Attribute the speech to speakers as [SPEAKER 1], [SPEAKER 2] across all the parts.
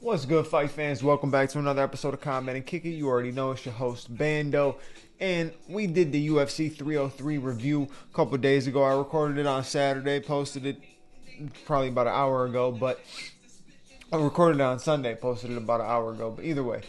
[SPEAKER 1] What's good, fight fans? Welcome back to another episode of Comment and Kick It. You already know it's your host, Bando. And we did the UFC 303 review a couple days ago. I recorded it on Saturday, posted it probably about an hour ago. But I recorded it on Sunday, posted it about an hour ago. But either way,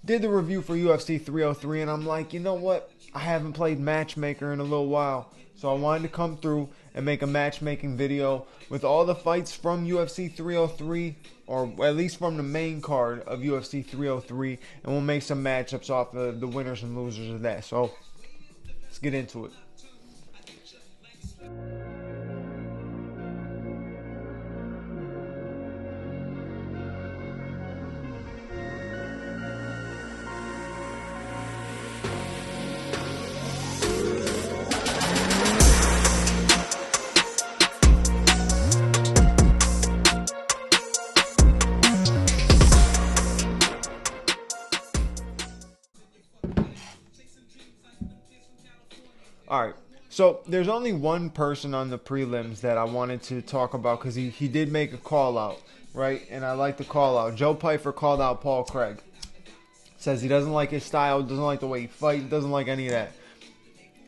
[SPEAKER 1] did the review for UFC 303. And I'm like, you know what? I haven't played Matchmaker in a little while. So I wanted to come through and make a matchmaking video with all the fights from UFC 303, or at least from the main card of UFC 303, and we'll make some matchups off the winners and losers of that. So let's get into it. Alright, so there's only one person on the prelims that I wanted to talk about because he did make a call out, right? And I like the call out. Joe Pyfer called out Paul Craig. Says he doesn't like his style, doesn't like the way he fights, doesn't like any of that.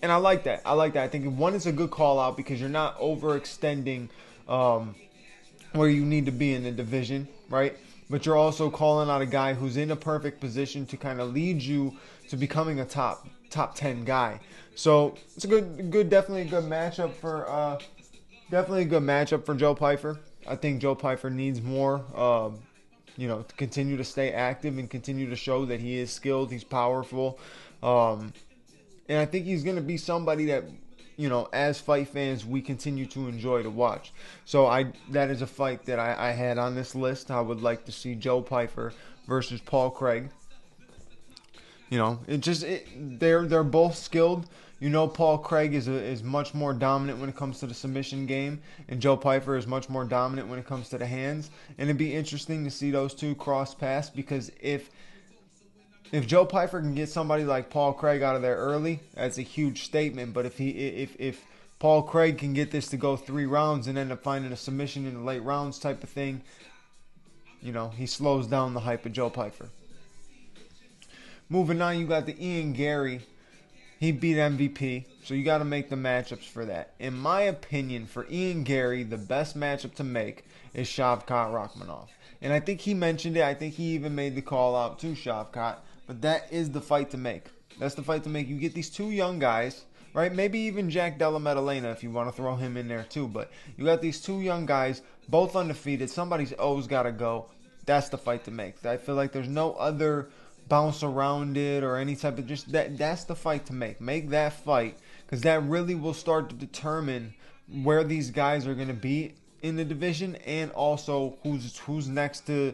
[SPEAKER 1] And I like that. I think one is a good call out because you're not overextending where you need to be in the division, right? But you're also calling out a guy who's in a perfect position to kind of lead you to becoming a top 10 guy. So it's a definitely a good matchup for Joe Pyfer. I think Joe Pyfer needs more, to continue to stay active and continue to show that he is skilled, he's powerful, and I think he's going to be somebody that, as fight fans, we continue to enjoy to watch. So that is a fight that I had on this list. I would like to see Joe Pyfer versus Paul Craig. They're both skilled. Paul Craig is much more dominant when it comes to the submission game, and Joe Pyfer is much more dominant when it comes to the hands. And it'd be interesting to see those two cross paths, because if Joe Pyfer can get somebody like Paul Craig out of there early, that's a huge statement. But if Paul Craig can get this to go 3 rounds and end up finding a submission in the late rounds type of thing, he slows down the hype of Joe Pyfer. Moving on, you got the Ian Gary. He beat MVP, so you got to make the matchups for that. In my opinion, for Ian Gary, the best matchup to make is Shavkat Rakhmonov. And I think he mentioned it. I think he even made the call out to Shavkat. But that is the fight to make. That's the fight to make. You get these two young guys, right? Maybe even Jack Della Maddalena if you want to throw him in there too. But you got these two young guys, both undefeated. Somebody's O's got to go. That's the fight to make. I feel like there's no other bounce around it or any type of that's the fight to make. Make that fight, because that really will start to determine where these guys are going to be in the division, and also who's next to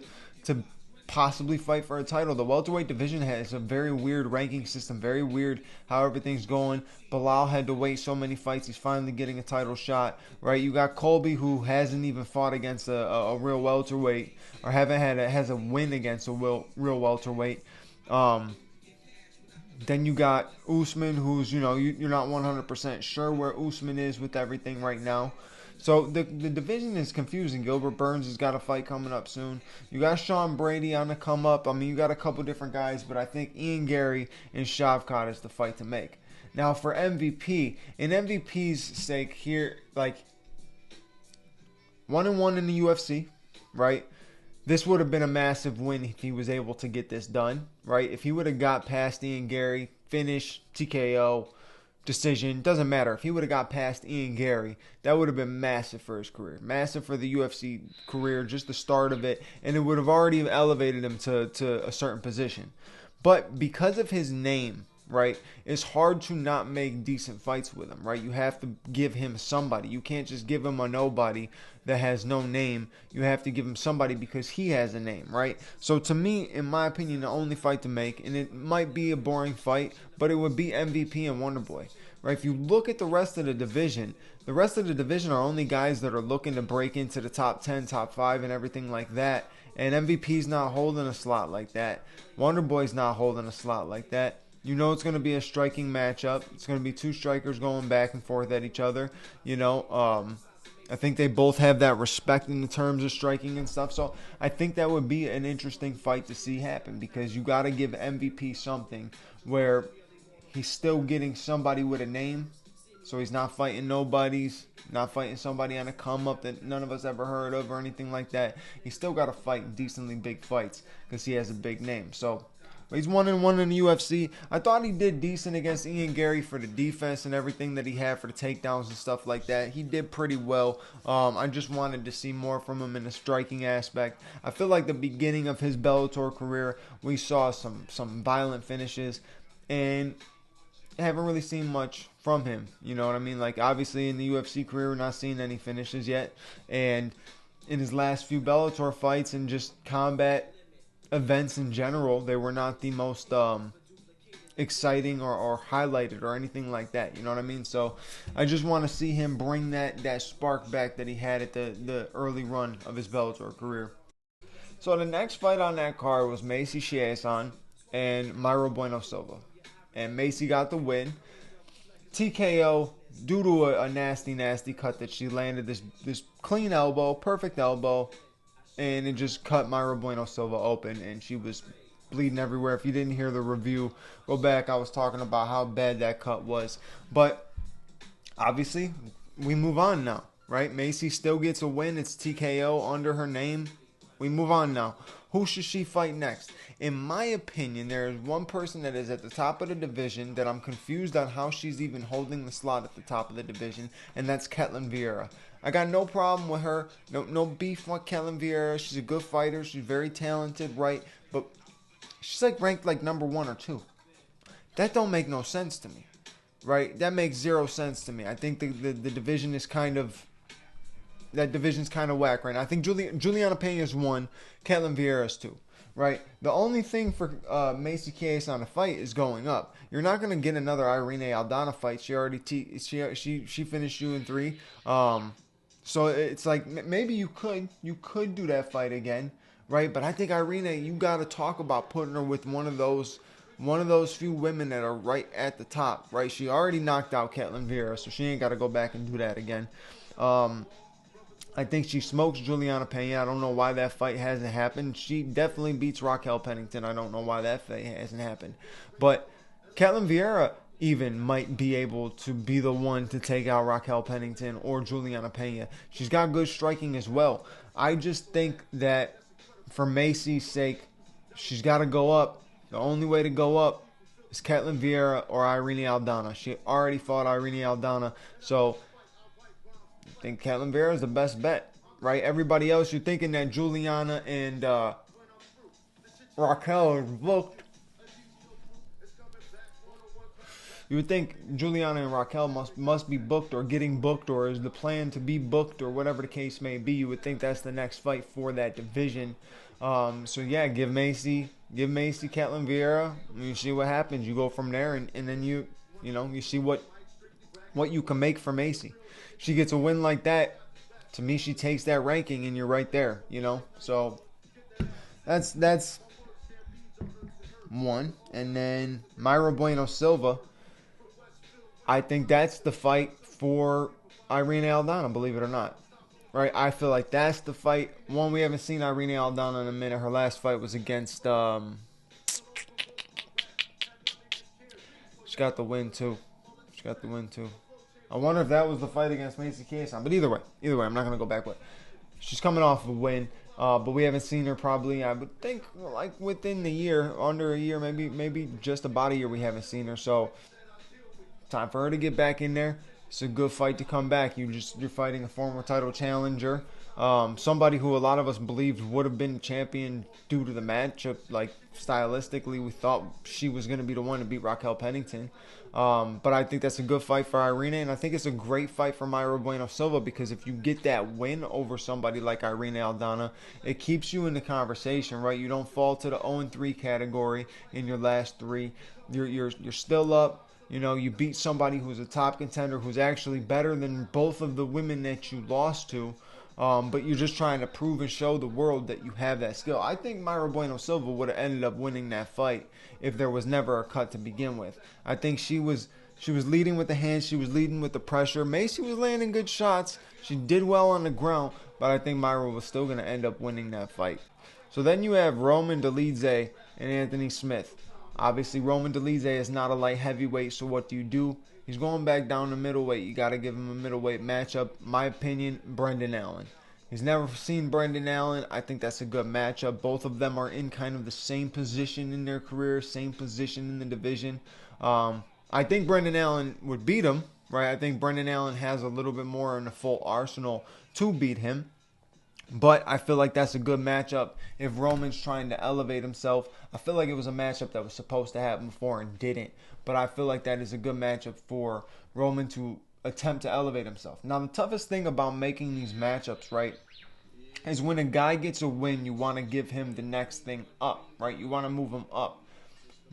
[SPEAKER 1] possibly fight for a title. The welterweight division has a very weird ranking system, very weird how everything's going. Bilal had to wait so many fights. He's finally getting a title shot, right? You got Colby, who hasn't even fought against a real welterweight, or has a win against a real welterweight. Then you got Usman, who's, you're not 100% sure where Usman is with everything right now. So the division is confusing. Gilbert Burns has got a fight coming up soon. You got Sean Brady on the come up. I mean, you got a couple different guys, but I think Ian Gary and Shavkat is the fight to make. Now for MVP, in MVP's sake here, 1-1 in the UFC, right? This would have been a massive win if he was able to get this done, right? If he would have got past Ian Gary, finish, TKO, decision, doesn't matter. If he would have got past Ian Gary, that would have been massive for his career. Massive for the UFC career, just the start of it. And it would have already elevated him to a certain position. But because of his name, right, it's hard to not make decent fights with him, right? You have to give him somebody. You can't just give him a nobody that has no name. You have to give him somebody because he has a name, right? So to me, in my opinion, the only fight to make, and it might be a boring fight, but it would be MVP and Wonderboy. right? If you look at the rest of the division are only guys that are looking to break into the top 10, top 5, and everything like that. And MVP's not holding a slot like that. Wonder Boy's not holding a slot like that. You know it's going to be a striking matchup. It's going to be two strikers going back and forth at each other. I think they both have that respect in the terms of striking and stuff. So I think that would be an interesting fight to see happen, because you got to give MVP something where he's still getting somebody with a name. So he's not fighting nobodies, not fighting somebody on a come up that none of us ever heard of or anything like that. He's still got to fight decently big fights because he has a big name. So he's 1-1 in the UFC. I thought he did decent against Ian Gary for the defense and everything that he had for the takedowns and stuff like that. He did pretty well. I just wanted to see more from him in the striking aspect. I feel like the beginning of his Bellator career, we saw some violent finishes, and I haven't really seen much from him. You know what I mean? Like, obviously in the UFC career, we're not seeing any finishes yet. And in his last few Bellator fights and just combat events in general, they were not the most exciting or highlighted or anything like that. You know what I mean? So I just want to see him bring that spark back that he had at the early run of his Bellator career. So the next fight on that card was Macy Chiasson and Mayra Bueno Silva. And Macy got the win. TKO due to a nasty cut that she landed, this clean elbow, perfect elbow, and it just cut Mayra Bueno Silva open, and she was bleeding everywhere. If you didn't hear the review, go back. I was talking about how bad that cut was. But obviously, we move on now, right? Macy still gets a win. It's TKO under her name. We move on now. Who should she fight next? In my opinion, there is one person that is at the top of the division that I'm confused on how she's even holding the slot at the top of the division, and that's Ketlen Vieira. I got no problem with her. No beef with Ketlen Vieira. She's a good fighter. She's very talented, right? But she's like ranked like number 1 or 2. That don't make no sense to me, right? That makes zero sense to me. I think the division is kind of... That division's kind of whack right now. I think Juliana Peña's 1, Ketlen Vieira's 2, right? The only thing for Macy Chiasson to fight is going up. You're not going to get another Irene Aldana fight. She already she finished you in 3. So it's like maybe you could do that fight again, right? But I think Irene, you got to talk about putting her with one of those few women that are right at the top, right? She already knocked out Ketlen Vieira, so she ain't got to go back and do that again. I think she smokes Juliana Peña. I don't know why that fight hasn't happened. She definitely beats Raquel Pennington. I don't know why that fight hasn't happened. But Ketlen Vieira even might be able to be the one to take out Raquel Pennington or Juliana Peña. She's got good striking as well. I just think that for Macy's sake, she's got to go up. The only way to go up is Ketlen Vieira or Irene Aldana. She already fought Irene Aldana, so I think Ketlen Vieira is the best bet, right? Everybody else, you're thinking that Juliana and Raquel are booked. You would think Juliana and Raquel must be booked or getting booked, or is the plan to be booked, or whatever the case may be. You would think that's the next fight for that division. So yeah, give Macy Ketlen Vieira. You see what happens. You go from there, and then you see what you can make for Macy. She gets a win like that, to me she takes that ranking, and you're right there, So that's one. And then Mayra Bueno Silva, I think that's the fight for Irene Aldana, believe it or not. Right? I feel like that's the fight. One, we haven't seen Irene Aldana in a minute. Her last fight was against she got the win too. I wonder if that was the fight against Macy Chiasson. But either way, I'm not going to go back. But she's coming off a win. But we haven't seen her probably, I would think, like within the year, under a year, maybe just about a year we haven't seen her. So time for her to get back in there. It's a good fight to come back. You're fighting a former title challenger. Somebody who a lot of us believed would have been champion due to the matchup. Like, stylistically, we thought she was going to be the one to beat Raquel Pennington. But I think that's a good fight for Irene, and I think it's a great fight for Mayra Bueno Silva, because if you get that win over somebody like Irene Aldana, it keeps you in the conversation, right? You don't fall to the 0-3 category in your last 3. You're still up. You know, you beat somebody who's a top contender, who's actually better than both of the women that you lost to. But you're just trying to prove and show the world that you have that skill. I think Mayra Bueno Silva would have ended up winning that fight if there was never a cut to begin with. I think she was leading with the hands. She was leading with the pressure. Macy was landing good shots. She did well on the ground, but I think Mayra was still going to end up winning that fight. So then you have Roman Dolidze and Anthony Smith. Obviously, Roman Dolidze is not a light heavyweight, so what do? He's going back down to middleweight. You got to give him a middleweight matchup. My opinion, Brendan Allen. He's never seen Brendan Allen. I think that's a good matchup. Both of them are in kind of the same position in their career, same position in the division. I think Brendan Allen would beat him, right? I think Brendan Allen has a little bit more in the full arsenal to beat him. But I feel like that's a good matchup if Roman's trying to elevate himself. I feel like it was a matchup that was supposed to happen before and didn't. But I feel like that is a good matchup for Roman to attempt to elevate himself. Now, the toughest thing about making these matchups, right, is when a guy gets a win, you want to give him the next thing up, right? You want to move him up.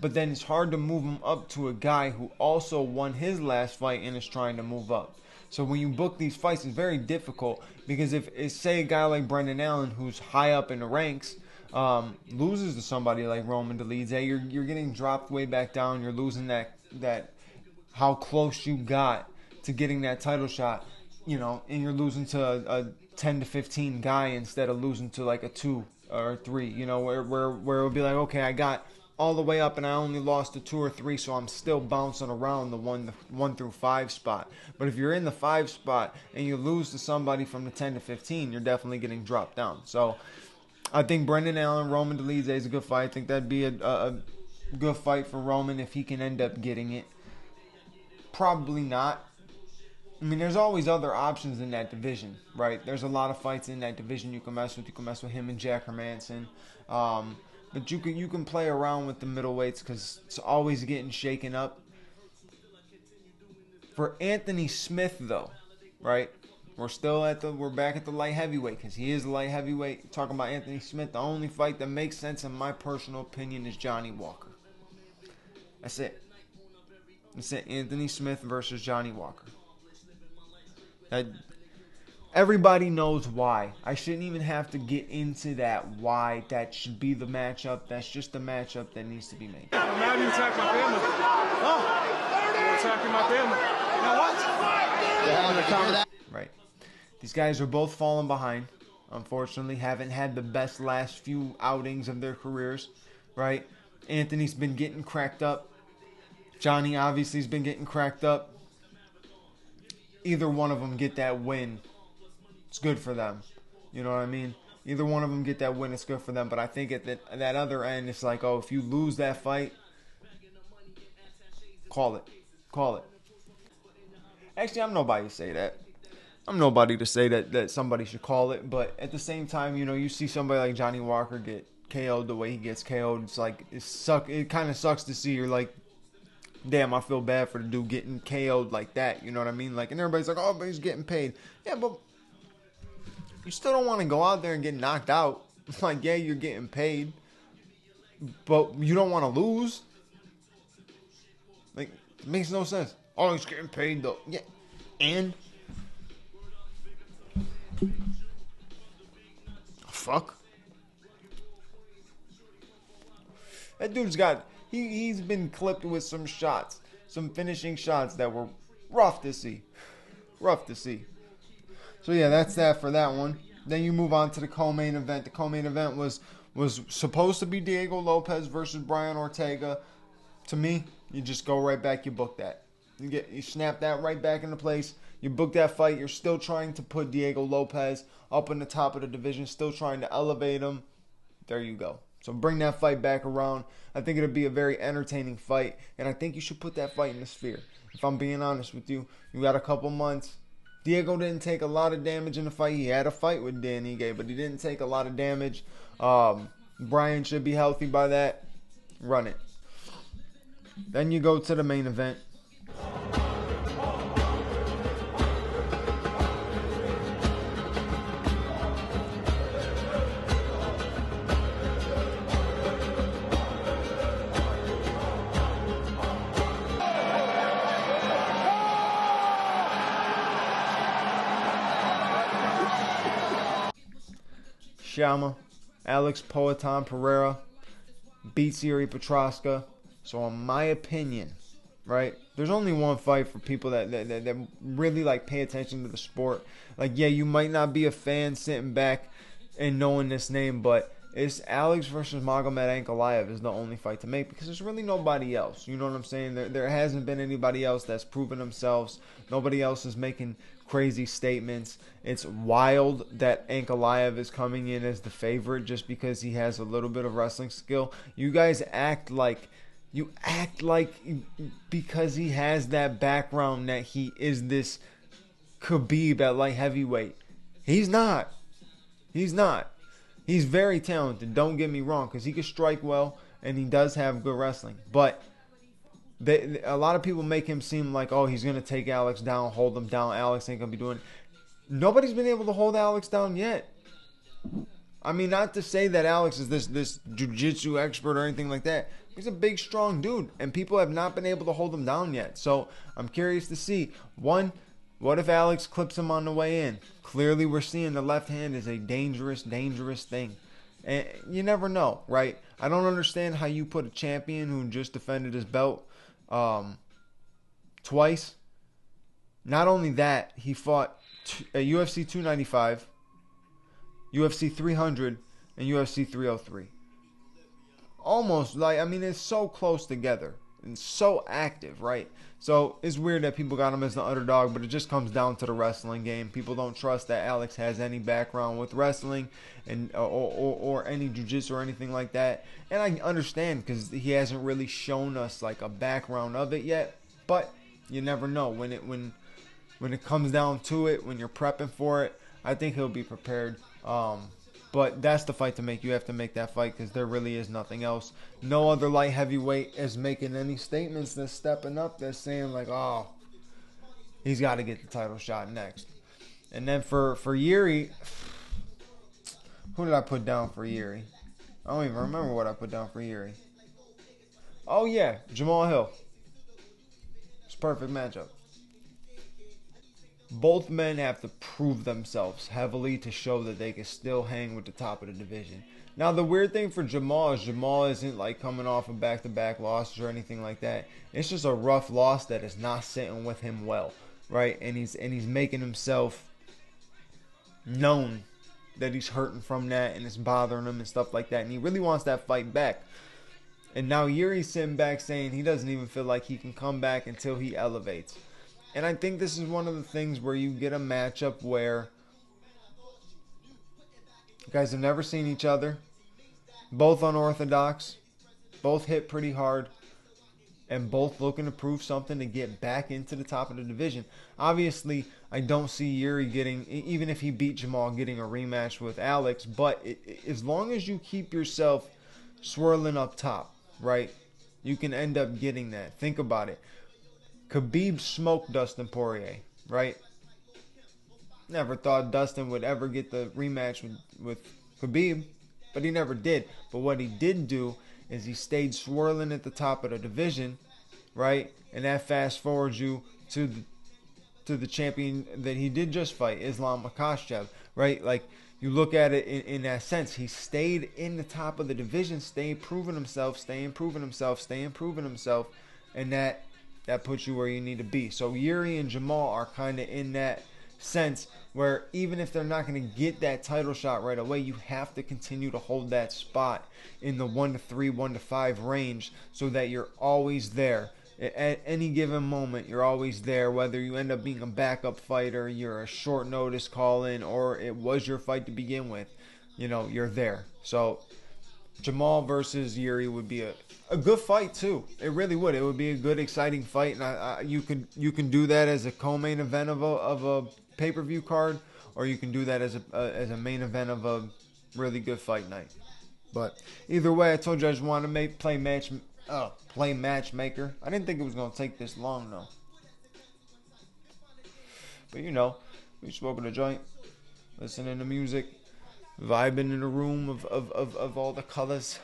[SPEAKER 1] But then it's hard to move him up to a guy who also won his last fight and is trying to move up. So when you book these fights, it's very difficult because if it's, say, a guy like Brendan Allen who's high up in the ranks loses to somebody like Roman Dolidze, you're getting dropped way back down. You're losing that how close you got to getting that title shot, you know, and you're losing to a 10 to 15 guy instead of losing to like a 2 or 3, you know, where it would be like, okay, I got all the way up and I only lost to 2 or 3, so I'm still bouncing around the 1 through 5 spot. But if you're in the 5 spot and you lose to somebody from the 10 to 15, you're definitely getting dropped down. So I think Brendan Allen, Roman Dolidze is a good fight. I think that'd be a good fight for Roman if he can end up getting it. Probably not. I mean, there's always other options in that division, right? There's a lot of fights in that division you can mess with. You can mess with him and Jack Hermanson. But you can play around with the middleweights because it's always getting shaken up. For Anthony Smith, though, right? We're back at the light heavyweight because he is a light heavyweight. Talking about Anthony Smith, the only fight that makes sense in my personal opinion is Johnny Walker. That's it. That's it. Anthony Smith versus Johnny Walker. Everybody knows why. I shouldn't even have to get into that why that should be the matchup. That's just the matchup that needs to be made.
[SPEAKER 2] I'm mad you attacked my family. Oh, you're attacking my family. You know what?
[SPEAKER 1] Right. These guys are both falling behind. Unfortunately, haven't had the best last few outings of their careers. Right. Anthony's been getting cracked up. Johnny obviously has been getting cracked up. Either one of them get that win, it's good for them. You know what I mean? Either one of them get that win, it's good for them. But I think at that other end, it's like, oh, if you lose that fight, call it. Call it. Actually, I'm nobody to say that. I'm nobody to say that somebody should call it. But at the same time, you know, you see somebody like Johnny Walker get KO'd the way he gets KO'd. It's like, it kind of sucks to see. You're like, damn, I feel bad for the dude getting KO'd like that. You know what I mean? Like, and everybody's like, oh, but he's getting paid. Yeah, but you still don't want to go out there and get knocked out. Like, yeah, you're getting paid, but you don't want to lose. Like, it makes no sense. Oh, he's getting paid though. Yeah, and fuck. That dude's got. He's been clipped with some shots, some finishing shots that were rough to see. Rough to see. So yeah, that's that for that one. Then you move on to the co-main event. The co-main event was supposed to be Diego Lopez versus Brian Ortega. To me, you just go right back, you book that. You snap that right back into place. You book that fight. You're still trying to put Diego Lopez up in the top of the division, still trying to elevate him. There you go. So bring that fight back around. I think it'll be a very entertaining fight, and I think you should put that fight in the sphere. If I'm being honest with you, you got a couple months. Diego didn't take a lot of damage in the fight. He had a fight with Dan Ige, but he didn't take a lot of damage. Brian should be healthy by that. Run it. Then you go to the main event. Shama, Alex Poatan Pereira beats Yuri Prochazka. So in my opinion, right, there's only one fight for people that really like pay attention to the sport. Like, yeah, you might not be a fan sitting back and knowing this name, but it's Alex versus Magomed Ankalaev is the only fight to make, because there's really nobody else. You know what I'm saying? There hasn't been anybody else that's proven themselves. Nobody else is making crazy statements. It's wild that Ankalaev is coming in as the favorite just because he has a little bit of wrestling skill. You guys act like because he has that background that he is this Khabib at light heavyweight. He's not. He's not. He's very talented, don't get me wrong, because he can strike well and he does have good wrestling. But a lot of people make him seem like, oh, he's going to take Alex down, hold him down. Alex ain't going to be doing it. Nobody's been able to hold Alex down yet. I mean, not to say that Alex is this jiu-jitsu expert or anything like that. He's a big, strong dude, and people have not been able to hold him down yet. So I'm curious to see, one, what if Alex clips him on the way in? Clearly, we're seeing the left hand is a dangerous, dangerous thing. And you never know, right? I don't understand how you put a champion who just defended his belt twice. Not only that, he fought at UFC 295, UFC 300, and UFC 303. Almost, like, I mean, it's so close together and so active, right? So it's weird that people got him as the underdog, but it just comes down to the wrestling game. People don't trust that Alex has any background with wrestling and or any jiu-jitsu or anything like that. And I understand, because he hasn't really shown us like a background of it yet. But you never know when it comes down to it, when you're prepping for it. I think he'll be prepared. But that's the fight to make. You have to make that fight, because there really is nothing else. No other light heavyweight is making any statements that's stepping up, that's saying like, oh, he's got to get the title shot next. And then for Yuri, who did I put down for Yuri? I don't even remember what I put down for Yuri. Oh yeah, Jamal Hill. It's a perfect matchup. Both men have to prove themselves heavily to show that they can still hang with the top of the division. Now, the weird thing for Jamal is Jamal isn't like coming off of back-to-back losses or anything like that. It's just a rough loss that is not sitting with him well, right? And he's making himself known that he's hurting from that and it's bothering him and stuff like that. And he really wants that fight back. And now Yuri's sitting back saying he doesn't even feel like he can come back until he elevates. And I think this is one of the things where you get a matchup where you guys have never seen each other, both unorthodox, both hit pretty hard, and both looking to prove something to get back into the top of the division. Obviously, I don't see Yuri getting, even if he beat Jamal, getting a rematch with Alex, but as long as you keep yourself swirling up top, right, you can end up getting that. Think about it. Khabib smoked Dustin Poirier, right? Never thought Dustin would ever get the rematch with Khabib, but he never did. But what he did do is he stayed swirling at the top of the division, right? And that fast forwards you to the champion that he did just fight, Islam Makhachev, right? Like, you look at it in that sense. He stayed in the top of the division, stayed proving himself, and that puts you where you need to be. So Yuri and Jamal are kind of in that sense where even if they're not going to get that title shot right away, you have to continue to hold that spot in the 1-3, 1-5 range so that you're always there. At any given moment, you're always there, whether you end up being a backup fighter, you're a short notice call-in, or it was your fight to begin with. You know, you're there. So Jamal versus Yuri would be a good fight too. It really would. It would be a good, exciting fight, and you can do that as a co-main event of a pay-per-view card, or you can do that as a main event of a really good fight night. But either way, I told you I just wanted to play matchmaker. I didn't think it was gonna take this long though. But you know, we smoking a joint, listening to music, vibing in a room of all the colors.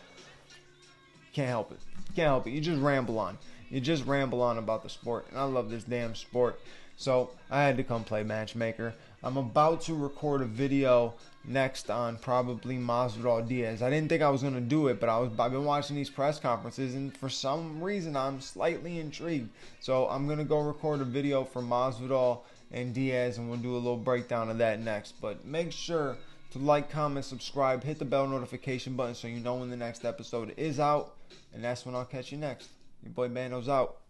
[SPEAKER 1] Can't help it. You just ramble on. You just ramble on about the sport. And I love this damn sport. So I had to come play matchmaker. I'm about to record a video next on probably Masvidal Diaz. I didn't think I was going to do it, but I've been watching these press conferences, and for some reason I'm slightly intrigued. So I'm going to go record a video for Masvidal and Diaz, and we'll do a little breakdown of that next. But make sure to like, comment, subscribe, hit the bell notification button so you know when the next episode is out, and that's when I'll catch you next. Your boy Bando's out.